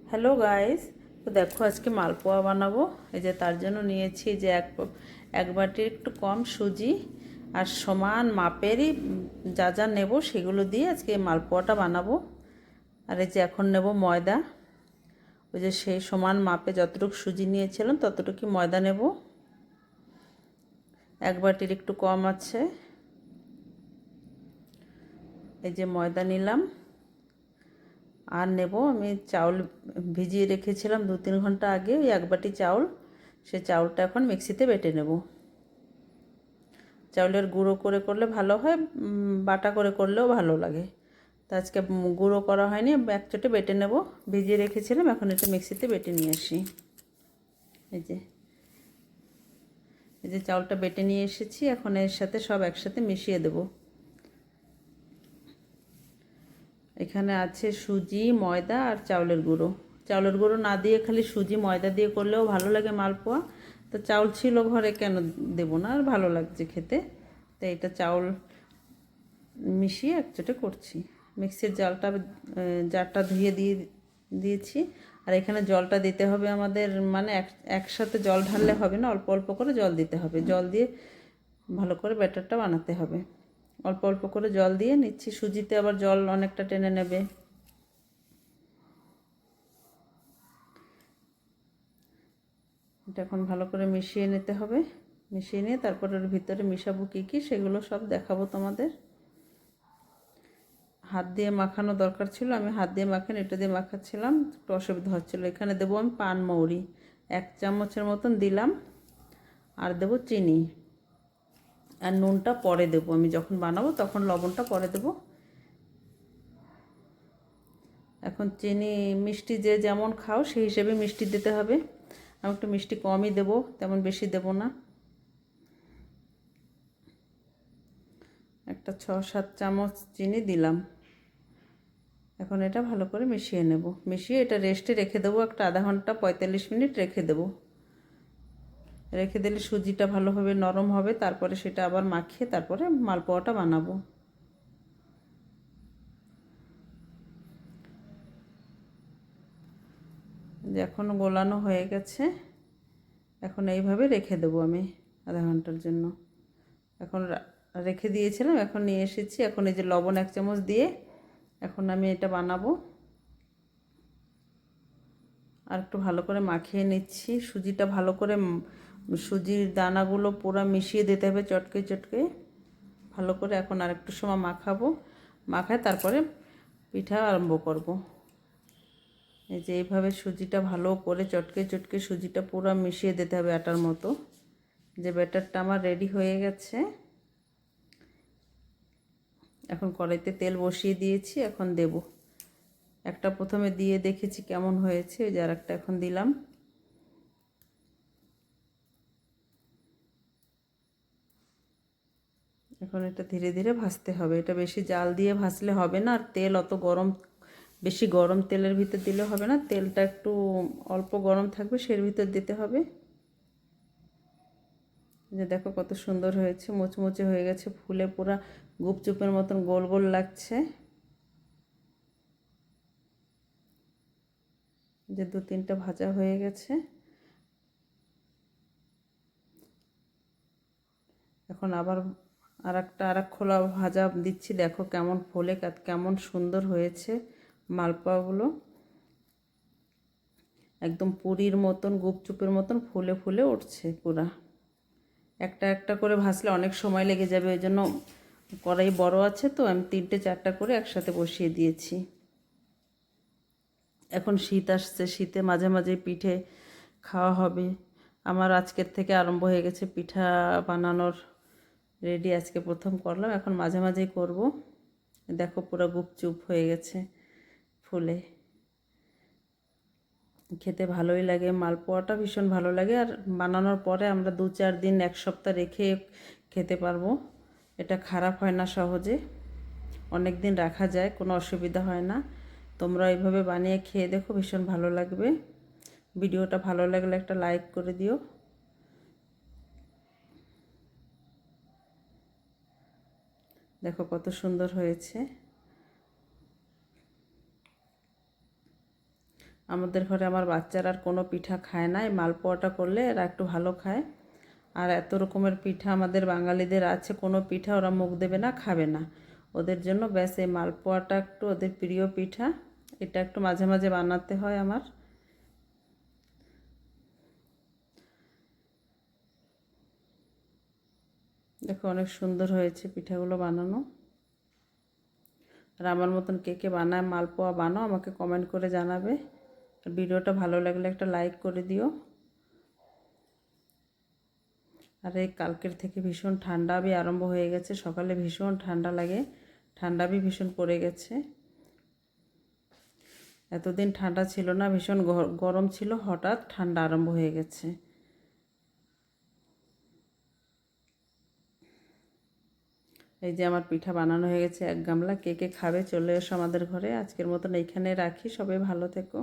Hello guys, তো দেখো আজকে মালপোয়া বানাবো। এই যে তার জন্য নিয়েছি যে এক বাটির একটু কম সুজি আর সমান মাপেরই যা যা নেব সেগুলো দিয়ে আজকে মালপোয়াটা বানাবো। আর এই যে এখন নেব ময়দা। ওই যে সেই সমান মাপে যতটুকু সুজি নিয়েছিলাম ততটুকু ময়দা নেব। এক বাটির একটু কম আছে। এই যে ময়দা নিলাম। আর নেব আমি চাউল ভিজিয়ে রেখেছিলাম 2-3 ঘন্টা আগে, ওই এক বাটি চাউল। সে চাউলটা এখন মিক্সিতে বেটে নেব। চাউলের গুঁড়ো করে করলে ভালো হয়, বাটা করে করলেও ভালো লাগে। তো আজকে গুঁড়ো করা হয়নি, একচোটে বেটে নেব। ভিজিয়ে রেখেছিলাম, এখন এটা মিক্সিতে বেটে নিয়ে আসি। এই যে এই যে চাউলটা বেটে নিয়ে এসেছি, এখন এর সাথে সব একসাথে মিশিয়ে দেব। এখানে আছে সুজি, ময়দা আর চাউলের গুঁড়ো। চাউলের গুঁড়ো না দিয়ে খালি সুজি ময়দা দিয়ে করলেও ভালো লাগে মালপোয়া। তো চাউল ছিল ঘরে, কেন দেব না, আর ভালো লাগছে খেতে। তো এটা চাউল মিশিয়ে একচোটে করছি। মিক্সির জারটা ধুয়ে দিয়েছি। আর এখানে জলটা দিতে হবে আমাদের, মানে একসাথে জল ঢাললে হবে না, অল্প অল্প করে জল দিতে হবে। জল দিয়ে ভালো করে ব্যাটারটা বানাতে হবে। অল্প অল্প করে জল দিয়ে নিচ্ছি, সুজিতে আবার জল অনেকটা টেনে নেবে। এটা এখন ভালো করে মিশিয়ে নিতে হবে। মিশিয়ে নিয়ে তারপর ওর ভিতরে মিশাবো কী কী সেগুলো সব দেখাবো তোমাদের। হাত দিয়ে মাখানো দরকার ছিল, আমি হাত দিয়ে মাখানো, এটা দিয়ে মাখাচ্ছিলাম, একটু অসুবিধা হচ্ছিলো। এখানে দেবো আমি পানমৌরি 1 চামচের মতন দিলাম। আর দেবো চিনি। আর নুনটা পরে দেবো, আমি যখন বানাবো তখন লবণটা পরে দেবো। এখন চিনি মিষ্টি যে যেমন খাও সেই হিসেবে মিষ্টি দিতে হবে। আমি একটু মিষ্টি কমই দেবো, তেমন বেশি দেবো না। একটা 6-7 চামচ চিনি দিলাম। এখন এটা ভালো করে মিশিয়ে নেব। মিশিয়ে এটা রেস্টে রেখে দেবো, একটা আধা ঘন্টা 45 মিনিট রেখে দেবো। রেখে দিলে সুজিটা ভালোভাবে নরম হবে, তারপরে সেটা আবার মাখিয়ে তারপরে মালপোয়াটা বানাবো। যে এখন গোলানো হয়ে গেছে, এখন এইভাবে রেখে দেবো আমি আধা ঘন্টার জন্য। এখন রেখে দিয়েছিলাম, এখন নিয়ে এসেছি। এখন এই যে লবণ 1 চামচ দিয়ে এখন আমি এটা বানাবো। আর একটু ভালো করে মাখিয়ে নিচ্ছি। সুজিটা ভালো করে, সুজির দানাগুলো পুরো মিশিয়ে দিতে হবে চটকে চটকে ভালো করে। এখন আর একটু সময় মাখাবো, মাখায় তারপরে পিঠা আরম্ভ করব। এই যে এইভাবে সুজিটা ভালো করে চটকে চটকে সুজিটা পুরো মিশিয়ে দিতে হবে আটার মতো। যে ব্যাটারটা আমার রেডি হয়ে গেছে। এখন কড়াইতে তেল বসিয়ে দিয়েছি, এখন দেব। একটা প্রথমে দিয়ে দেখেছি কেমন হয়েছে, ওই যে আর একটা এখন দিলাম। এখন এটা ধীরে ধীরে ভাজতে হবে। এটা বেশি জাল দিয়ে ভাজলে হবে না, আর তেল অত গরম, বেশি গরম তেলের ভিতর দিলে হবে না। তেলটা একটু অল্প গরম থাকবে সের ভিতর দিতে হবে। যে দেখো কত সুন্দর হয়েছে, মুচমুচে হয়ে গেছে, ফুলে পুরা গুপচুপের মতন গোল গোল লাগছে। যে 2-3টা ভাজা হয়ে গেছে। এখন আবার আর এক খোলা ভাজা দিচ্ছি। দেখো কেমন ফোলে, কেমন সুন্দর হয়েছে মালপোয়াগুলো। একদম পুরীর মতন, গুপচুপের মতন ফুলে ফুলে উঠছে পুরা। একটা একটা করে ভাজলে অনেক সময় লেগে যাবে, ওই জন্য কড়াই বড় আছে তো আমি 3-4টা করে একসাথে বসিয়ে দিয়েছি। এখন শীত আসছে, শীতে মাঝে মাঝে পিঠে খাওয়া হবে। আমার আজকের থেকে আরম্ভ হয়ে গেছে পিঠা বানানোর রেডি। আজকে প্রথম করলাম, এখন মাঝে মাঝেই করব। দেখো পুরো গুপচুপ হয়ে গেছে ফুলে। খেতে ভালোই লাগে, মালপোয়াটা ভীষণ ভালো লাগে। আর বানানোর পরে আমরা 2-4 দিন, 1 সপ্তাহ রেখে খেতে পারবো। এটা খারাপ হয় না সহজে, অনেক দিন রাখা যায়, কোনো অসুবিধা হয় না। তোমরা এইভাবে বানিয়ে খেয়ে দেখো, ভীষণ ভালো লাগবে। ভিডিওটা ভালো লাগলে একটা লাইক করে দিও। দেখো কত সুন্দর হয়েছে। আমাদের ঘরে আমার বাচ্চারা আর কোনো পিঠা খায় না, এই মালপোয়াটা করলে এরা একটু ভালো খায়। আর এত রকমের পিঠা আমাদের বাঙালিদের আছে, কোনো পিঠা ওরা মুখ দেবে না, খাবে না। ওদের জন্য ব্যাস এই মালপোয়াটা একটু ওদের প্রিয় পিঠা, এটা একটু মাঝে মাঝে বানাতে হয় আমার। দেখো অনেক সুন্দর হয়েছে পিঠাগুলো বানানো। আর আমার মতন কে কে বানায় মালপোয়া বানাও, আমাকে কমেন্ট করে জানাবে। আর ভিডিওটা ভালো লাগলে একটা লাইক করে দিও। আর এই কালকের থেকে ভীষণ ঠান্ডা বি আরম্ভ হয়ে গেছে, সকালে ভীষণ ঠান্ডা লাগে, ঠান্ডা বি ভীষণ পড়ে গেছে। এতদিন ঠান্ডা ছিল না, ভীষণ গরম ছিল, হঠাৎ ঠান্ডা আরম্ভ হয়ে গেছে। এই যে আমার পিঠা বানানো হয়ে গেছে এক গামলা, কে কে খাবে চলে এসো আমাদের ঘরে। আজকের মতন এইখানে রাখি, সবাই ভালো থেকো।